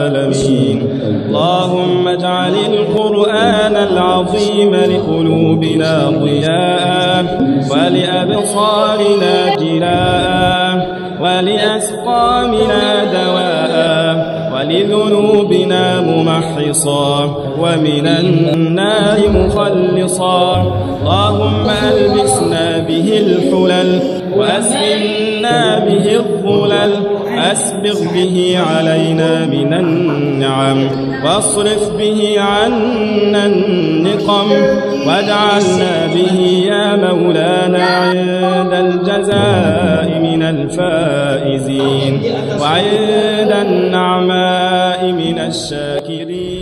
العالمين. اللهم اجعل القرآن العظيم لقلوبنا ضياء ولأبصارنا جلاء ولأسقامنا دواء ولذنوبنا ممحصا ومن النار مخلصا. اللهم ألبسنا به الحلل وأسكنا به الظلل أسبغ به علينا من النعم واصرف به عنا النقم واجعلنا به يا مولانا عند الجزاء من الفائزين وعند النعماء من الشاكرين.